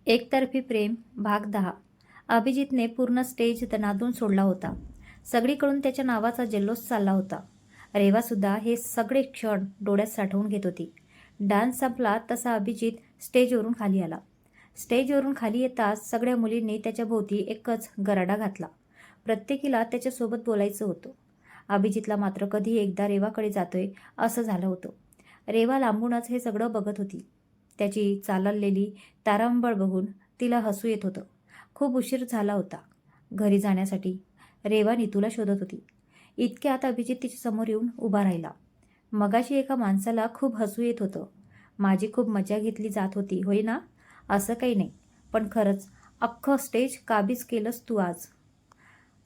एकतर्फी प्रेम भाग 10. अभिजितने पूर्ण स्टेज दणादून सोडला होता. सगळीकडून त्याच्या नावाचा जल्लोष चालला होता. रेवासुद्धा हे सगळे क्षण डोळ्यात साठवून घेत होती. डान्स संपला तसा अभिजित स्टेजवरून खाली आला. स्टेजवरून खाली येताच सगळ्या मुलींनी त्याच्या भोवती एकच गराडा घातला. प्रत्येकीला त्याच्यासोबत बोलायचं होतं. अभिजितला मात्र कधी एकदा रेवाकडे जातोय असं झालं होतं. रेवा लांबूनच हे सगळं बघत होती. त्याची चाललेली तारांबळ बघून तिला हसू येत होतं. खूप उशीर झाला होता घरी जाण्यासाठी. रेवा नीतूला शोधत होती. इतक्यात अभिजित तिच्या समोर येऊन उभा राहिला. मगाशी एका माणसाला खूप हसू येत होतं. माझी खूप मजा घेतली जात होती होय ना? असं काही नाही, पण खरंच अख्खं स्टेज काबीज केलंस तू आज.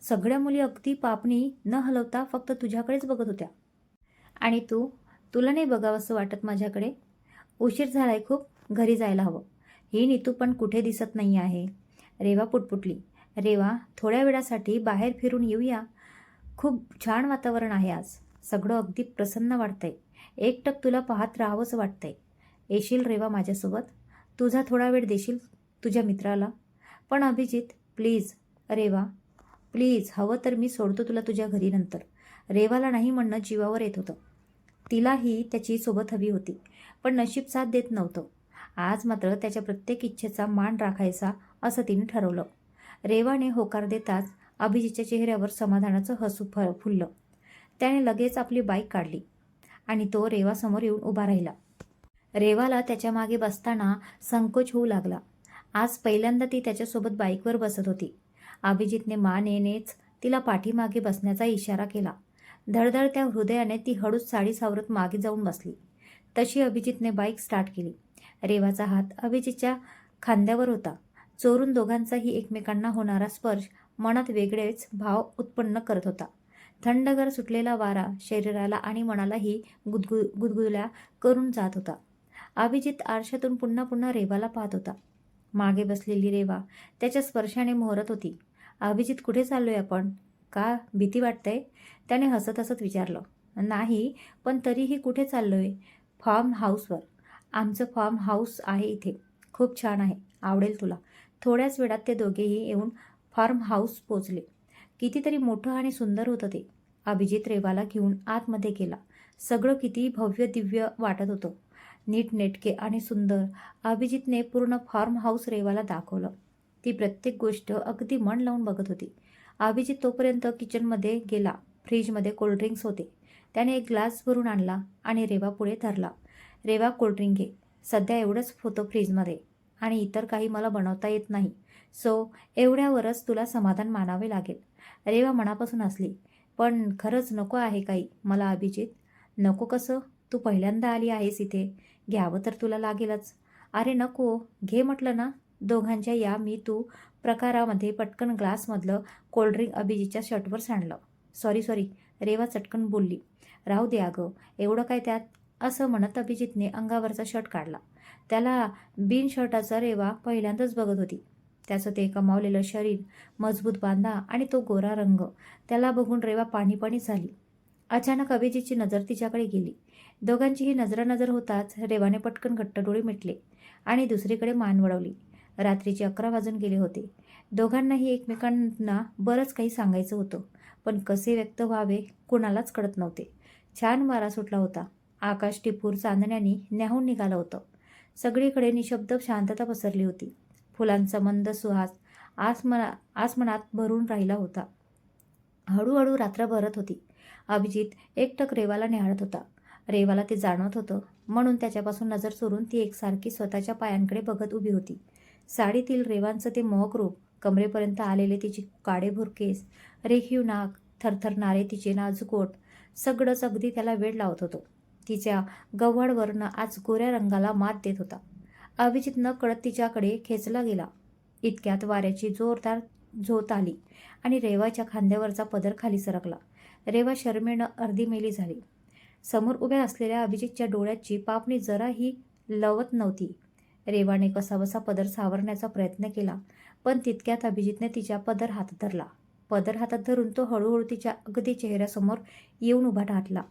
सगळ्या मुली अगदी पापणी न हलवता फक्त तुझ्याकडेच बघत होत्या. आणि तुला नाही बघावंसं वाटत माझ्याकडे? उशीर झालाय खूप, घरी जायला हवं. ही नीतू पण कुठे दिसत नाही आहे. रेवा पुटपुटली. रेवा, थोड्या वेळासाठी बाहेर फिरून येऊया. खूप छान वातावरण आहे आज. सगळं अगदी प्रसन्न वाटतंय. एकटक तुला पाहत राहावंच वाटतंय. येशील रेवा माझ्यासोबत? तुझा थोडा वेळ देशील तुझ्या मित्राला? पण अभिजित प्लीज. रेवा प्लीज, हवं तर मी सोडतो तुला तुझ्या घरी नंतर. रेवाला नाही म्हणणं जीवावर येत होतं. तिलाही त्याची सोबत हवी होती, पण नशीब साथ देत नव्हतं. आज मात्र त्याच्या प्रत्येक इच्छेचा मान राखायचा असं तिने ठरवलं. रेवाने होकार देताच अभिजितच्या चेहऱ्यावर समाधानाचं हसू फुललं. त्याने लगेच आपली बाईक काढली आणि तो रेवासमोर येऊन उभा राहिला. रेवाला त्याच्या मागे बसताना संकोच होऊ लागला. आज पहिल्यांदा ती त्याच्यासोबत बाईकवर बसत होती. अभिजितने मानेनेच तिला पाठीमागे बसण्याचा इशारा केला. धडधडत्या हृदयाने ती हळूच साडी सावरत मागे जाऊन बसली. तशी अभिजितने बाईक स्टार्ट केली. रेवाचा हात अभिजितच्या खांद्यावर होता. चोरून दोघांचाही एकमेकांना होणारा स्पर्श मनात वेगळेच भाव उत्पन्न करत होता. थंडगार सुटलेला वारा शरीराला आणि मनालाही गुदगुल्या करून जात होता. अभिजित आरशातून पुन्हा पुन्हा रेवाला पाहत होता. मागे बसलेली रेवा त्याच्या स्पर्शाने मोहरत होती. अभिजित, कुठे चाललोय आपण? का भीती वाटतंय? त्याने हसत हसत विचारलं. नाही, पण तरीही कुठे चाललोय? फार्म हाऊसवर. आमचं फार्म हाऊस आहे इथे. खूप छान आहे, आवडेल तुला. थोड्याच वेळात ते दोघेही येऊन फार्म हाऊस पोचले. कितीतरी मोठं आणि सुंदर होतं ते. अभिजित रेवाला घेऊन आतमध्ये गेला. सगळं किती भव्य दिव्य वाटत होतं. नीटनेटके आणि सुंदर. अभिजितने पूर्ण फार्म हाऊस रेवाला दाखवलं. ती प्रत्येक गोष्ट अगदी मन लावून बघत होती. अभिजित तोपर्यंत किचनमध्ये गेला. फ्रीजमध्ये कोल्ड्रिंक्स होते. त्याने एक ग्लास भरून आणला आणि रेवा पुढे धरला. रेवा, कोल्ड्रिंक घे. सध्या एवढंच होतं फ्रीजमध्ये आणि इतर काही मला बनवता येत नाही. सो एवढ्यावरच तुला समाधान मानावे लागेल. रेवा मनापासून हसली. पण खरंच नको आहे काही मला अभिजित? नको कसं? तू पहिल्यांदा आली आहेस इथे. घ्यावं तर तुला लागेलच. अरे नको, घे म्हटलं ना. दोघांच्या या मी तू प्रकारामध्ये पटकन ग्लासमधलं कोल्ड्रिंक अभिजितच्या शर्टवर सांडलं. सॉरी, रेवा चटकन बोलली. राहू दे अगं, एवढं काय त्यात? असं म्हणत अभिजितने अंगावरचा शर्ट काढला. त्याला बिन शर्टाचा रेवा पहिल्यांदाच बघत होती. त्याचं ते कमावलेलं शरीर, मजबूत बांधा आणि तो गोरा रंग त्याला बघून रेवा पाणी झाली. अचानक अभिजितची नजर तिच्याकडे गेली. दोघांचीही नजरानजर होताच रेवाने पटकन घट्ट डोळे मिटले आणि दुसरीकडे मान वळवली. रात्रीचे 11 वाजून गेले होते. दोघांनाही एकमेकांना बरंच काही सांगायचं होतं, पण कसे व्यक्त व्हावे कुणालाच कळत नव्हते. छान वारा सुटला होता. आकाश टिपूर चांदण्यानी न्याहून निघालं होतं. सगळीकडे निशब्द शांतता पसरली होती. फुलांचा मंद सुहास आसमनात भरून राहिला होता. हळूहळू रात्र भरत होती. अभिजित एकटक रेवाला निहाळत होता. रेवाला ते जाणवत होतं, म्हणून त्याच्यापासून नजर चोरून ती एकसारखी स्वतःच्या पायांकडे बघत उभी होती. साडीतील रेवांचं ते मोहक रूप, कमरेपर्यंत आलेले तिचे काळेभोर केस, रेखीव नाक, थरथरणारे तिचे नाजूक ओठ, सगळंच अगदी त्याला वेड लावत होतं. तिच्या गव्हाळ वर्ण आज गोऱ्या रंगाला मात देत होता. अभिजित न कळत तिच्याकडे खेचला गेला. इतक्यात वाऱ्याची जोरदार झोत आली आणि रेवाच्या खांद्यावरचा पदर खाली सरकला. रेवा शरमेनं अर्धी मेली झाली. समोर उभ्या असलेल्या अभिजितच्या डोळ्याची पापणी जराही लवत नव्हती. रेवाने कसाबसा पदर सावरण्याचा प्रयत्न केला, पण तितक्यात अभिजितने तिच्या पदर हातात धरला. पदर हातात धरून तो हळूहळू तिच्या अगदी चेहऱ्यासमोर येऊन उभा राहला.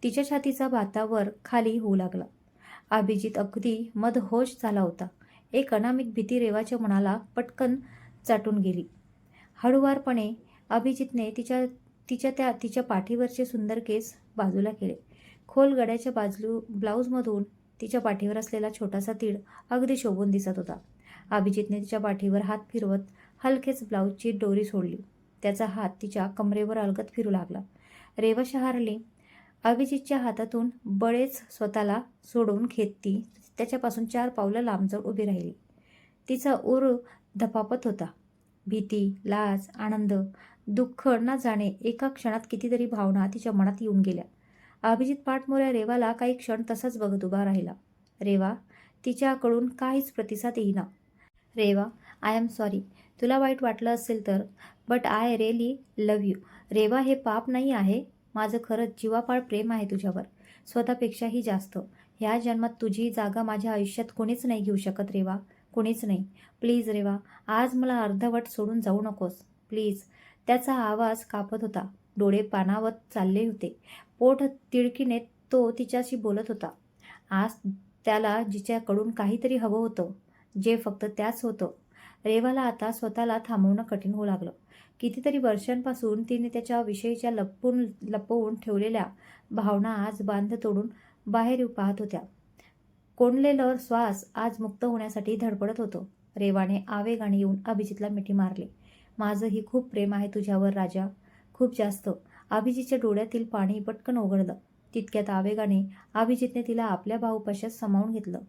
तिच्या छातीचा भातावर खाली होऊ लागला. अभिजित अगदी मदहोश झाला होता. एक अनामिक भीती रेवाच्या मनाला पटकन चाटून गेली. हळुवारपणे अभिजितने तिच्या पाठीवरचे सुंदर केस बाजूला केले. खोल गड्याच्या ब्लाऊजमधून तिच्या पाठीवर असलेला छोटासा तीळ अगदी शोभून दिसत होता. अभिजितने तिच्या पाठीवर हात फिरवत हलकेच ब्लाऊजची दोरी सोडली. त्याचा हात तिच्या कमरेवर अलगद फिरू लागला. रेवा शहारली. अभिजितच्या हातातून बळेच स्वतःला सोडून घेत ती त्याच्यापासून 4 पावलं लांब जाऊन उभी राहिली. तिचा ऊर धपापत होता. भीती, लाज, आनंद, दुःख न जाणे एका क्षणात कितीतरी भावना तिच्या मनात येऊन गेल्या. अभिजित पाठमोऱ्या रेवाला काही क्षण तसाच बघत उभा राहिला. रेवा तिच्याकडून काहीच प्रतिसाद येईना. Reva, I am sorry. तुला वाईट वाटलं असेल तर, but I really love you. Reva, हे पाप नाही आहे. माझं खरंच जीवापाड प्रेम आहे तुझ्यावर, स्वतःपेक्षाही जास्त. ह्या जन्मात तुझी जागा माझ्या आयुष्यात कोणीच नाही घेऊ शकत रेवा, कोणीच नाही. प्लीज रेवा, आज मला अर्धवट सोडून जाऊ नकोस, प्लीज. त्याचा आवाज कापत होता. डोळे पाणावत चालले होते. पोट तिडकीने तो तिच्याशी बोलत होता. आज त्याला जिच्याकडून काहीतरी हवं होतं, जे फक्त त्याच होतं. रेवाला आता स्वतःला थांबवणं कठीण होऊ लागलं. कितीतरी वर्षांपासून तिने त्याच्या विषयीच्या लपवून ठेवलेल्या भावना आज बांध तोडून बाहेर पाहत होत्या. कोंडलेलं श्वास आज मुक्त होण्यासाठी धडपडत होतं. रेवाने आवेगाने येऊन अभिजितला मिठी मारली. माझंही खूप प्रेम आहे तुझ्यावर राजा, खूप जास्त. अभिजितच्या डोळ्यातील पाणी पटकन ओघळलं. तितक्यात आवेगाने अभिजितने तिला आपल्या बाहुपाशात सामावून घेतलं.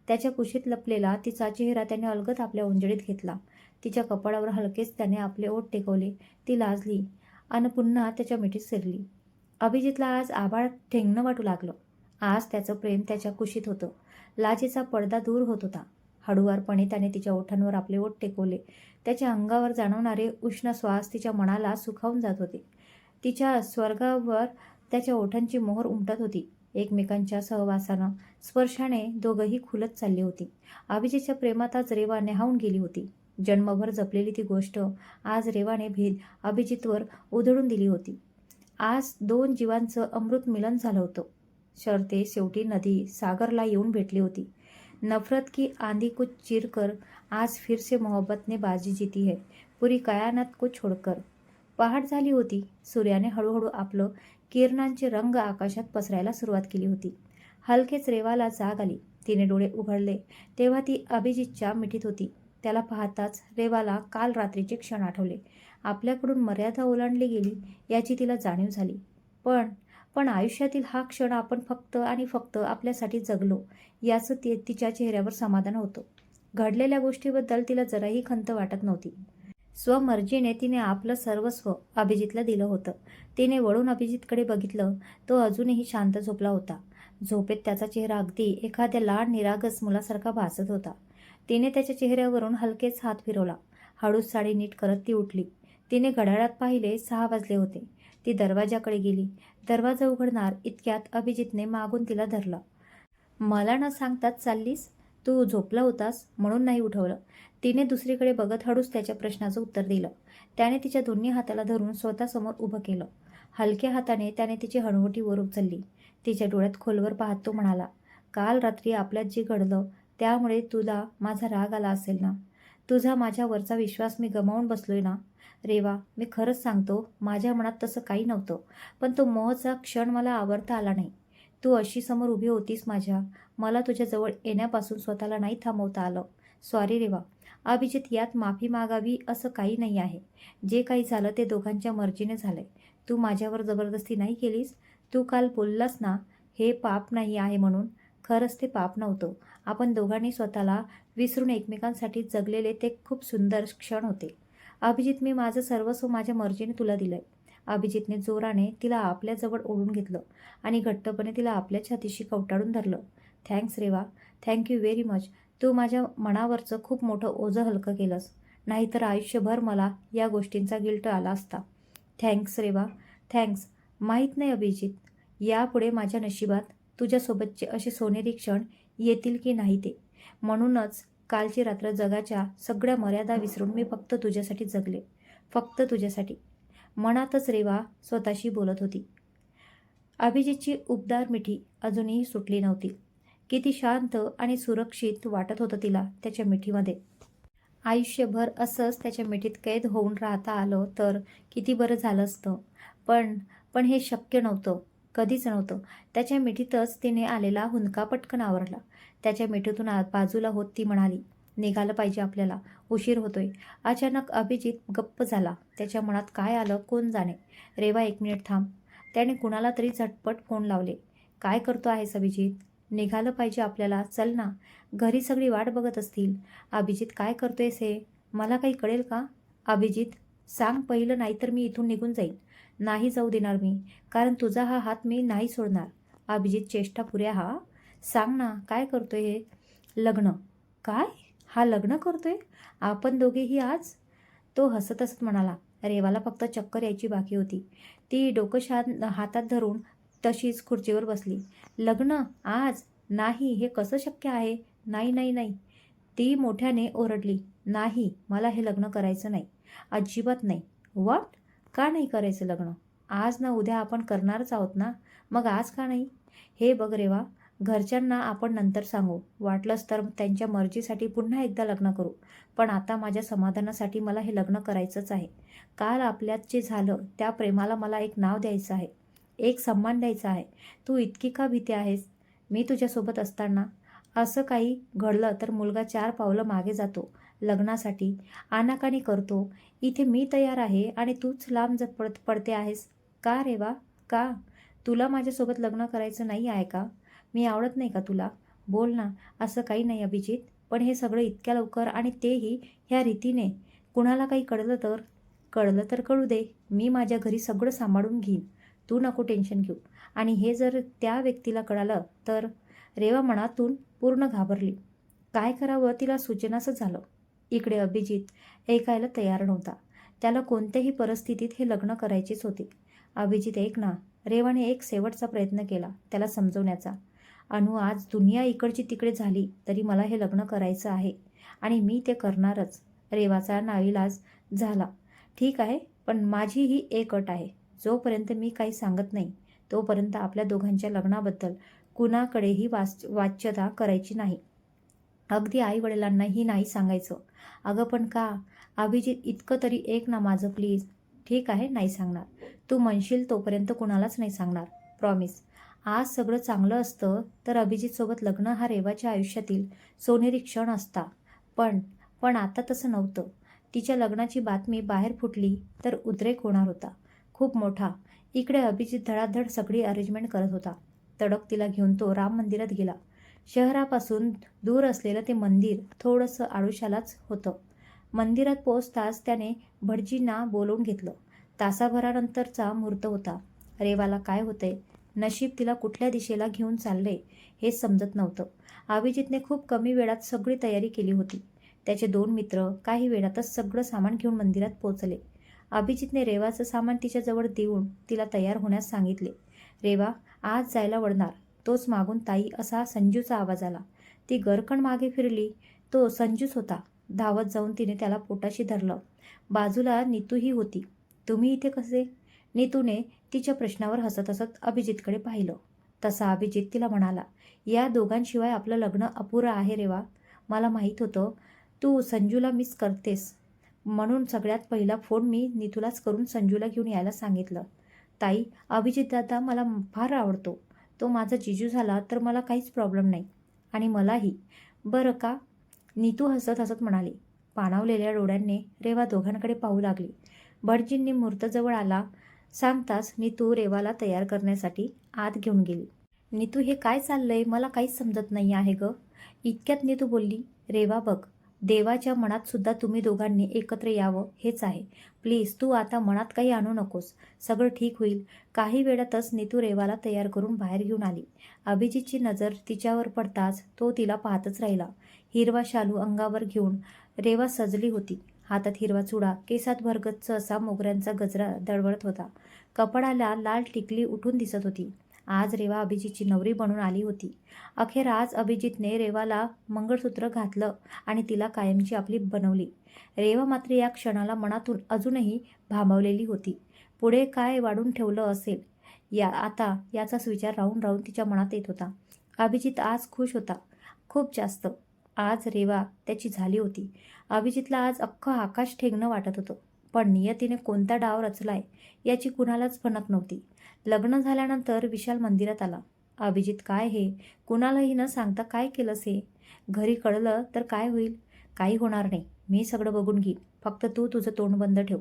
त्याच्या कुशीत लपलेला तिचा चेहरा त्याने अलगद आपल्या ओंजळीत घेतला. तिच्या कपाळावर हलकेच त्याने आपले ओठ टेकवले. ती लाजली आणि पुन्हा त्याच्या मिठीत शिरली. अभिजितला आज आभाळ ठेंगणं वाटू लागलं. आज त्याचं प्रेम त्याच्या कुशीत होतं. लाजेचा पडदा दूर होत होता. हळुवारपणे त्याने तिच्या ओठांवर आपले ओठ टेकवले. त्याच्या अंगावर जाणवणारे उष्ण श्वास तिच्या मनाला सुखावून जात होते. तिच्या स्वर्गावर त्याच्या ओठांची मोहर उमटत होती. एकमेकांच्या सहवासानं, स्पर्शाने दोघंही खुलत चालली होती. अभिजितच्या प्रेमात आज रेवा न्हावून गेली होती. जन्मभर जपलेली ती गोष्ट आज रेवाने अभिजितवर उधळून दिली होती. आज 2 जीवांचं अमृत मिलन झालं होतं. शर्ते शेवटी नदी सागरला येऊन भेटली होती. नफरत की आंधी को चीरकर आज फिर से मोहब्बत ने बाजी जीती है, पुरी कयानत को छोडकर. पहाट झाली होती. सूर्याने हळूहळू आपलं किरणांचे रंग आकाशात पसरायला सुरुवात केली होती. हलकेच रेवाला जाग आली. तिने डोळे उघडले तेव्हा ती अभिजितच्या मिठीत होती. त्याला पाहताच रेवाला काल रात्रीचे क्षण आठवले. आपल्याकडून मर्यादा ओलांडली गेली याची तिला जाणीव झाली. पण आयुष्यातील हा क्षण आपण फक्त आणि फक्त आपल्यासाठी जगलो याचं तिच्या चेहऱ्यावर समाधान होतं. घडलेल्या गोष्टीबद्दल तिला जराही खंत वाटत नव्हती. स्वमर्जीने तिने आपलं सर्वस्व अभिजितला दिलं होतं. तिने वळून अभिजितकडे बघितलं. तो अजूनही शांत झोपला होता. झोपेत त्याचा चेहरा अगदी एखाद्या लहान निरागस मुलासारखा भासत होता. तिने त्याच्या चेहऱ्यावरून हलकेच हात फिरवला. हळूच साडी नीट करत ती उठली. तिने घड्याळात पाहिले 6 वाजले होते. ती दरवाजाकडे गेली. दरवाजा उघडणार इतक्यात अभिजितने मागून तिला धरलं. मला न सांगताच चाललीस? तू झोपला होतास म्हणून नाही उठवलं. तिने दुसरीकडे बघत हळूच त्याच्या प्रश्नाचं उत्तर दिलं. त्याने तिच्या दोन्ही हाताला धरून स्वतःसमोर उभं केलं. हलक्या हाताने त्याने तिची हणवटी वर उचलली. तिच्या डोळ्यात खोलवर पाहत तो म्हणाला, काल रात्री आपल्यात जे घडलं त्यामुळे तुला माझा राग आला असेल ना? तुझा माझ्यावरचा विश्वास मी गमावून बसलोय ना? रेवा, मी खरंच सांगतो, माझ्या मनात तसं काही नव्हतं. पण तो मोहचा क्षण मला आवरता आला नाही. तू अशी समोर उभी होतीस माझ्या. मला तुझ्याजवळ येण्यापासून स्वतःला नाही थांबवता आलं. सॉरी रेवा. अभिजित, यात माफी मागावी असं काही नाही आहे. जे काही झालं ते दोघांच्या मर्जीने झालंय. तू माझ्यावर जबरदस्ती नाही केलीस. तू काल बोललास ना, हे पाप नाही आहे म्हणून. खरंच ते पाप नव्हतं. आपण दोघांनी स्वतःला विसरून एकमेकांसाठी जगलेले ते खूप सुंदर क्षण होते. अभिजित, मी माझं सर्वस्व माझ्या मर्जीने तुला दिलंय. अभिजितने जोराने तिला आपल्याजवळ ओढून घेतलं आणि घट्टपणे तिला आपल्या छातीशी कवटाळून धरलं. Thanks Reva, thank you very much. तू माझ्या मनावरचं खूप मोठं ओझं हलकं केलंस. नाहीतर आयुष्यभर मला या गोष्टींचा गिल्ट आला असता. Thanks Reva, thanks. माहीत नाही अभिजित, यापुढे माझ्या नशिबात तुझ्यासोबतचे असे सोनेरी क्षण येतील की नाही ते. म्हणूनच कालची रात्र जगाच्या सगळ्या मर्यादा विसरून मी फक्त तुझ्यासाठी जगले. फक्त तुझ्यासाठी. मनातच रेवा स्वतःशी बोलत होती. अभिजितची उबदार मिठी अजूनही सुटली नव्हती. किती शांत आणि सुरक्षित वाटत होतं तिला त्याच्या मिठीमध्ये. आयुष्यभर असंच त्याच्या मिठीत कैद होऊन राहता आलं तर किती बरं झालं असतं. पण पण हे शक्य नव्हतं. कधीच नव्हतं. त्याच्या मिठीतच तिने आलेला हुंदका पटकन आवरला. त्याच्या मिठीतून बाजूला होत ती म्हणाली, "निघालं पाहिजे आपल्याला. उशीर होतोय." अचानक अभिजित गप्प झाला. त्याच्या मनात काय आलं कोण जाणे. "रेवा, 1 मिनिट थांब." त्याने कुणाला तरी झटपट फोन लावले. "काय करतो आहेस अभिजित? निघालं पाहिजे आपल्याला. चल ना. घरी सगळी वाट बघत असतील." "अभिजित, काय करतोयस हे? मला काही कळेल का?" "अभिजित, सांग पहिलं, नाहीतर मी इथून निघून जाईन." "नाही जाऊ देणार मी, कारण तुझा हा हात मी नाही सोडणार." "अभिजित, चेष्टा पुऱ्या हा. सांग ना, काय करतोय हे?" "लग्न." "काय? हा लग्न करतोय? आपण दोघेही आज?" तो हसत हसत म्हणाला. रेवाला फक्त चक्कर यायची बाकी होती. ती डोकं हातात धरून तशीच खुर्चीवर बसली. "लग्न? आज? नाही, हे कसं शक्य आहे? नाही, नाही, नाही." ती मोठ्याने ओरडली. "नाही, मला हे लग्न करायचं नाही. अजिबात नाही." "व्हॉट? का नाही करायचं लग्न? आज ना उद्या आपण करणारच आहोत ना. मग आज का नाही?" "हे बघ रेवा, घरच्यांना आपण नंतर सांगू. वाटलंच तर त्यांच्या मर्जीसाठी पुन्हा एकदा लग्न करू. पण आता माझ्या समाधानासाठी मला हे लग्न करायचंच आहे. काल आपल्यात जे झालं त्या प्रेमाला मला एक नाव द्यायचं आहे. एक सन्मान द्यायचा आहे. तू इतकी का भीती आहेस? मी तुझ्यासोबत असताना असं काही घडलं तर मुलगा 4 पावलं मागे जातो लग्नासाठी, आनाकानी करतो. इथे मी तयार आहे आणि तूच लांब पडते आहेस. का रेवा? का? तुला माझ्यासोबत लग्न करायचं नाही आहे का? मी आवडत नाही का तुला? बोल ना." "असं काही नाही अभिजित, पण हे सगळं इतक्या लवकर आणि तेही ह्या रीतीने. कुणाला काही कळलं तर?" "कळलं तर कळू दे. मी माझ्या घरी सगळं सांभाळून घेईन. तू नको टेन्शन घेऊ. आणि हे जर त्या व्यक्तीला कळालं तर?" रेवा मनातून पूर्ण घाबरली. काय करावं तिला सुचेनासं झालं. इकडे अभिजित ऐकायला तयार नव्हता. त्याला कोणत्याही परिस्थितीत हे लग्न करायचेच होते. "अभिजित, ऐक ना." रेवाने एक शेवटचा प्रयत्न केला त्याला समजवण्याचा. "अनु, आज दुनिया इकडची तिकडे झाली तरी मला हे लग्न करायचं आहे आणि मी ते करणारच." रेवाचा नाईलाज झाला. "ठीक आहे, पण माझी ही एक अट आहे. जोपर्यंत मी काही सांगत नाही तोपर्यंत आपल्या दोघांच्या लग्नाबद्दल कुणाकडेही वाच्यता करायची नाही. अगदी आई-वडिलांनाही नाही सांगायचं." "अगं पण का?" "अभिजित, इतकं तरी ऐक ना माझं प्लीज." "ठीक आहे, नाही सांगणार. तू म्हणशील तोपर्यंत कुणालाच नाही सांगणार. प्रॉमिस." आज सगळं चांगलं असतं तर अभिजितसोबत लग्न हा रेवाच्या आयुष्यातील सोनेरी क्षण असता. पण पण आता तसं नव्हतं. तिच्या लग्नाची बातमी बाहेर फुटली तर उद्रेक होणार होता, खूप मोठा. इकडे अभिजित धडाधड सगळी अरेंजमेंट करत होता. तडक तिला घेऊन तो राम मंदिरात गेला. शहरापासून दूर असलेलं ते मंदिर थोडंसं आडोशालाच होतं. मंदिरात पोहोचताच त्याने भटजींना बोलावून घेतलं. तासाभरानंतरचा मुहूर्त होता. रेवाला काय होतंय, नशीब तिला कुठल्या दिशेला घेऊन चाललंय हेच समजत नव्हतं. अभिजितने खूप कमी वेळात सगळी तयारी केली होती. त्याचे 2 मित्र काही वेळातच सगळं सामान घेऊन मंदिरात पोहोचले. अभिजितने रेवाचं सामान तिच्याजवळ देऊन तिला तयार होण्यास सांगितले. "रेवा, आज जायला वळणार." तोच मागून "ताई" असा संजूचा आवाज आला. ती गरकण मागे फिरली. तो संजूच होता. धावत जाऊन तिने त्याला पोटाशी धरलं. बाजूला नीतूही होती. "तुम्ही इथे कसे?" नीतूने तिच्या प्रश्नावर हसत हसत अभिजितकडे पाहिलं. तसा अभिजित तिला म्हणाला, "या दोघांशिवाय आपलं लग्न अपुरं आहे रेवा. मला माहीत होतं तू संजूला मिस करतेस, म्हणून सगळ्यात पहिला फोन मी नीतूलाच करून संजूला घेऊन यायला सांगितलं." "ताई, अभिजित दादा मला फार आवडतो. तो माझा जिजू झाला तर मला काहीच प्रॉब्लेम नाही. आणि मलाही." "बरं का?" नीतू हसत हसत म्हणाली. पाणावलेल्या डोळ्यांनी रेवा दोघांकडे पाहू लागली. भटजींनी मुहूर्तजवळ आला सांगताच नीतू रेवाला तयार करण्यासाठी आत घेऊन गेली. "नीतू, हे काय चाललंय? मला काहीच समजत नाही आहे गं." इतक्यात नीतू बोलली, "रेवा बघ, देवाच्या मनात सुद्धा तुम्ही दोघांनी एकत्र यावं हेच आहे. प्लीज तू आता मनात काही आणू नकोस. सगळं ठीक होईल." काही वेळातच नीतू रेवाला तयार करून बाहेर घेऊन आली. अभिजितची नजर तिच्यावर पडताच तो तिला पाहतच राहिला. हिरवा शालू अंगावर घेऊन रेवा सजली होती. हातात हिरवा चुडा, केसात भरगच्च असा मोगऱ्यांचा गजरा दळवळत होता. कपाळाला लाल टिकली उठून दिसत होती. आज रेवा अभिजितची नवरी बनून आली होती. अखेर आज अभिजितने रेवाला मंगळसूत्र घातलं आणि तिला कायमची आपली बनवली. रेवा मात्र या क्षणाला मनातून अजूनही भांबावलेली होती. पुढे काय वाढून ठेवलं असेल याचाच विचार राहून राहून तिच्या मनात येत होता. अभिजित आज खुश होता, खूप जास्त. आज रेवा त्याची झाली होती. अभिजितला आज अख्खं आकाश ठेंगणं वाटत होतं. पण नियतीने कोणता डाव रचलाय याची कुणालाच भनक नव्हती. लग्न झाल्यानंतर विशाल मंदिरात आला. अभिजित काय हे, कुणालाही न सांगता काय केलंस हे? घरी कळलं तर काय होईल? काही होणार नाही, मी सगळं बघून घेईन. फक्त तू तुझं तोंड बंद ठेव.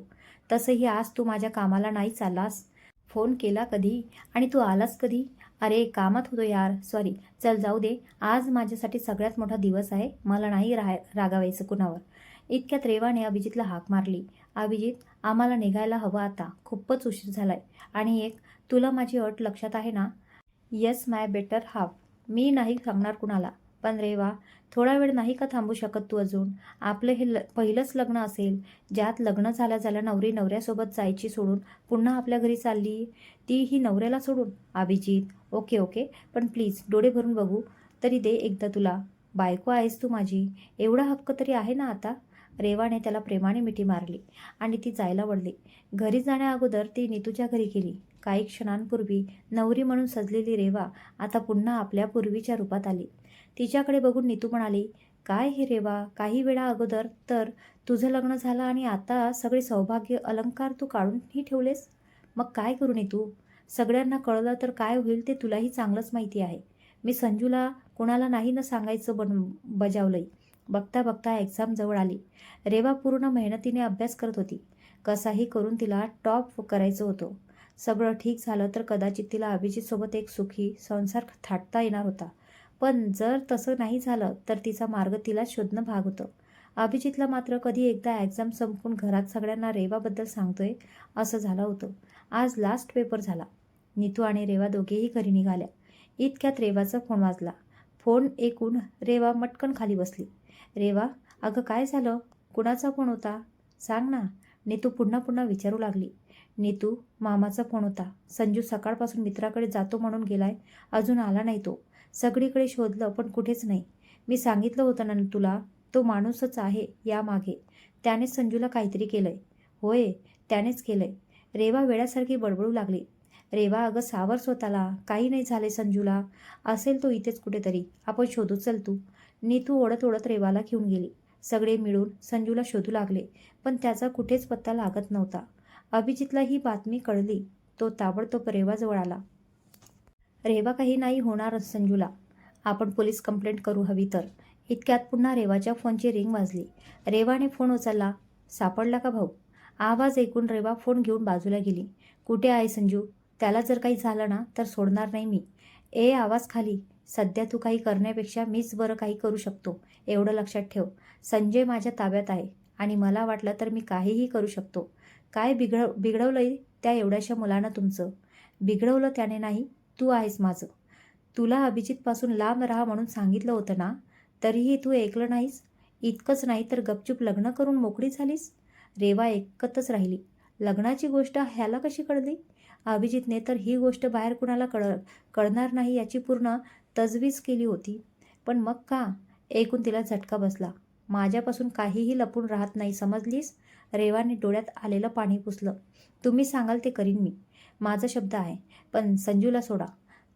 तसंही आज तू माझ्या कामाला नाही चाललास. फोन केला कधी आणि तू आलास कधी? अरे कामात होतो यार, सॉरी. चल जाऊ दे, आज माझ्यासाठी सगळ्यात मोठा दिवस आहे, मला नाही रागावायचं कुणावर. इतक्यात रेवाने अभिजितला हाक मारली. अभिजित, आम्हाला निघायला हवं आता, खूपच उशीर झालाय. आणि एक, तुला माझी अट लक्षात आहे ना? येस माय बेटर हाफ. मी नाही सांगणार कुणाला. पण रेवा, थोडा वेळ नाही का थांबू शकत तू अजून? आपलं हे पहिलंच लग्न असेल, ज्यात लग्न झाल्या नवरी नवऱ्यासोबत जायची सोडून पुन्हा आपल्या घरी चालली, तीही नवऱ्याला सोडून. अभिजित, ओके ओके, पण प्लीज डोळे भरून बघू तरी दे एकदा तुला. बायको आहेस तू माझी, एवढा हक्क तरी आहे ना आता? रेवाने त्याला प्रेमाने मिठी मारली आणि ती जायला वळली. घरी जाण्या अगोदर ती नीतूच्या घरी गेली. काही क्षणांपूर्वी नवरी म्हणून सजलेली रेवा आता पुन्हा आपल्या पूर्वीच्या रूपात आली. तिच्याकडे बघून नीतू म्हणाली, काय हे रेवा, काही वेळा अगोदर तर तुझं लग्न झालं आणि आता सगळे सौभाग्य अलंकार तू काढूनही ठेवलेस. मग काय करू नीतू? सगळ्यांना कळलं तर काय होईल ते तुलाही चांगलंच माहिती आहे. मी संजूला कोणाला नाही न सांगायचं बजावलंय. बघता बघता एक्झाम जवळ आली. रेवा पूर्ण मेहनतीने अभ्यास करत होती. कसाही करून तिला टॉप करायचं होतं. सगळं ठीक झालं तर कदाचित तिला अभिजितसोबत एक सुखी संसार थाटता येणार होता. पण जर तसं नाही झालं तर तिचा मार्ग तिला शोधणं भाग होतं. अभिजितला मात्र कधी एकदा एक्झाम संपून घरात सगळ्यांना रेवाबद्दल सांगतोय असं झालं होतं. आज लास्ट पेपर झाला. नीतू आणि रेवा दोघेही घरी निघाल्या. इतक्यात रेवाचा फोन वाजला. फोन ऐकून रेवा मटकन खाली बसली. रेवा, अगं काय झालं? कुणाचा फोन होता? सांग ना, नीतू पुन्हा पुन्हा विचारू लागली. नीतू, मामाचा फोन होता. संजू सकाळपासून मित्राकडे जातो म्हणून गेलाय, अजून आला नाही तो. सगळीकडे शोधलं पण कुठेच नाही. मी सांगितलं होतं ना तुला, तो माणूसच आहे यामागे. त्यानेच संजूला काहीतरी केलंय. होय, त्यानेच केलंय. रेवा वेड्यासारखी बडबडू लागली. रेवा, अगं सावर स्वतःला, काही नाही झाले संजूला. असेल तो इथेच कुठेतरी, आपण शोधू, चल तू. नीतू ओढत ओढत रेवाला घेऊन गेली. सगळे मिळून संजूला शोधू लागले, पण त्याचा कुठेच पत्ता लागत नव्हता. अभिजितला ही बातमी कळली. तो ताबडतोब रेवाजवळ आला. रेवा, काही नाही होणार संजूला, आपण पोलीस कंप्लेंट करू हवी तर. इतक्यात पुन्हा रेवाच्या फोनची रिंग वाजली. रेवाने फोन उचलला. सापडला का भाऊ? आवाज ऐकून रेवा फोन घेऊन बाजूला गेली. कुठे आहे संजू? त्याला जर काही झालं ना तर सोडणार नाही मी. ए, आवाज खाली. सध्या तू काही करण्यापेक्षा मीच बरं काही करू शकतो, एवढं लक्षात ठेव. संजय माझ्या ताब्यात आहे आणि मला वाटलं तर मी काहीही करू शकतो. काय बिघडवलंय त्या एवढ्याशा मुलानं तुमचं? बिघडवलं त्याने नाही, तू आहेस माझं. तुला अभिजितपासून लांब राहा म्हणून सांगितलं होतं ना, तरीही तू ऐकलं नाहीस. इतकंच नाही तर गपचूप लग्न करून मोकळी झालीस. रेवा ऐकतच राहिली. लग्नाची गोष्ट ह्याला कशी कळली? अभिजितने तर ही गोष्ट बाहेर कुणाला कळणार नाही याची पूर्ण तजवीज केली होती. पण मग का? ऐकून तिला झटका बसला. माझ्यापासून काहीही लपून राहत नाही, समजलीस? रेवाने डोळ्यात आलेलं पाणी पुसलं. तुम्ही सांगाल ते करीन मी, माझा शब्द आहे. पण संजूला सोडा.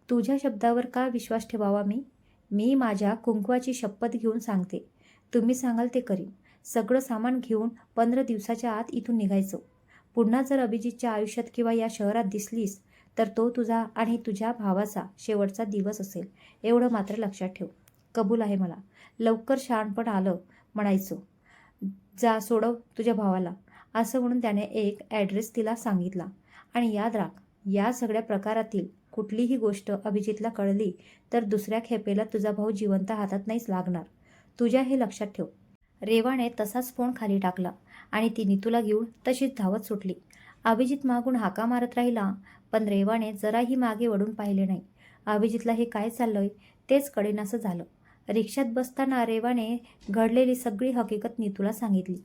तुझ्या शब्दावर का विश्वास ठेवावा मी? मी माझ्या कुंकवाची शपथ घेऊन सांगते, तुम्ही सांगाल ते करीन. सगळं सामान घेऊन 15 दिवसाच्या आत इथून निघायचं. पुन्हा जर अभिजितच्या आयुष्यात किंवा या शहरात दिसलीस तर तो तुझा आणि तुझ्या भावाचा शेवटचा दिवस असेल, एवढं मात्र लक्षात ठेव. कबूल आहे मला. लवकर शहाणपण आलं म्हणायचं. जा, सोडव तुझ्या भावाला, असं म्हणून त्याने एक ॲड्रेस तिला सांगितला. आणि याद राख, या सगळ्या प्रकारातील कुठलीही गोष्ट अभिजितला कळली तर दुसऱ्या खेपेला तुझा भाऊ जिवंत हातात नाहीच लागणार. तुझ्या हे लक्षात ठेव. रेवाने तसाच फोन खाली टाकला आणि ती नीतूला घेऊन तशीच धावत सुटली. अभिजित मागून हाका मारत राहिला, पण रेवाने जराही मागे वळून पाहिले नाही. अभिजितला हे काय चाललंय तेच कळेनासं झालं. रिक्षात बसताना रेवाने घडलेली सगळी हकीकत नीतूला सांगितली.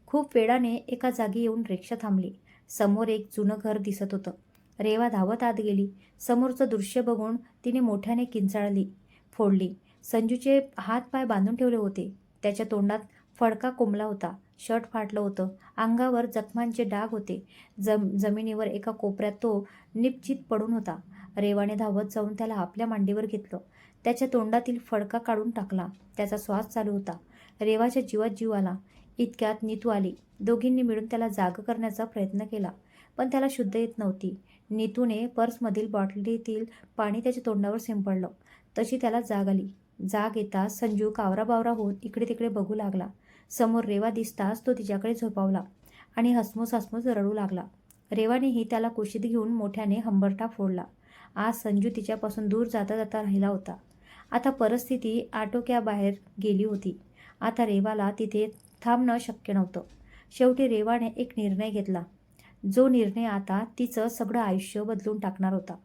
खूप वेळाने एका जागी येऊन रिक्षा थांबली. समोर एक जुनं घर दिसत होतं. रेवा धावत आत गेली. समोरचं दृश्य बघून तिने मोठ्याने किंचाळली फोडली. संजूचे हात पाय बांधून ठेवले होते. त्याच्या तोंडात फडका कोंबला होता. शर्ट फाटलं होतं. अंगावर जखमांचे डाग होते. जमिनीवर एका कोपऱ्यात तो निपचित पडून होता. रेवाने धावत जाऊन त्याला आपल्या मांडीवर घेतलं. त्याच्या तोंडातील फडका काढून टाकला. त्याचा श्वास चालू होता. रेवाच्या जीवात जीव आला. इतक्यात नीतू आली. दोघींनी मिळून त्याला जाग करण्याचा प्रयत्न केला, पण त्याला शुद्ध येत नव्हती. नीतूने पर्समधील बॉटलीतील पाणी त्याच्या तोंडावर शिंपडलं. तशी त्याला जाग आली. जाग येताच संजू कावराबावरा होत इकडे तिकडे बघू लागला. समोर रेवा दिसताच तो तिच्याकडे झोपावला आणि हसमुस हसमुस रडू लागला. रेवानेही त्याला कुशीत घेऊन मोठ्याने हंबरटा फोडला. आज संजू तिच्यापासून दूर जाता जाता राहिला होता. आता परिस्थिती आटोक्याबाहेर गेली होती. आता रेवाला तिथे थांबणं शक्य नव्हतं. शेवटी रेवाने एक निर्णय घेतला, जो निर्णय आता तिचं सगळं आयुष्य बदलून टाकणार होता.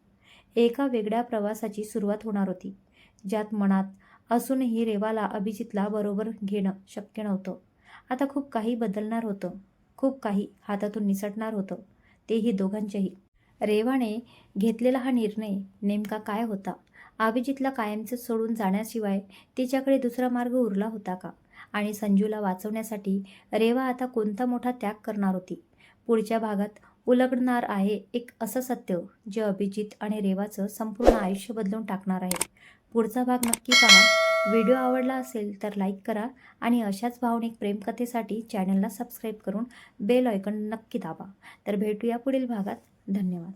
एका वेगळ्या प्रवासाची सुरुवात होणार होती, ज्यात मनात असूनही रेवाला अभिजितला बरोबर घेणं शक्य नव्हतं. आता खूप काही बदलणार होतं. खूप काही हातातून निसटणार होतं, तेही दोघांच्याही. रेवाने घेतलेला हा निर्णय नेमका काय होता? अभिजितला कायमचं सोडून जाण्याशिवाय तिच्याकडे दुसरा मार्ग उरला होता का? आणि संजूला वाचवण्यासाठी रेवा आता कोणता मोठा त्याग करणार होती? पुढच्या भागात उलगडणार आहे एक असं सत्य, जे अभिजित आणि रेवाचं संपूर्ण आयुष्य बदलून टाकणार आहे. पुढचा भाग नक्की पहा. व्हिडिओ आवडला असेल तर लाईक करा आणि अशाच भावनिक प्रेमकथेसाठी चॅनलला सबस्क्राईब करून बेल आयकॉन नक्की दाबा. तर भेटूया पुढील भागात. धन्यवाद.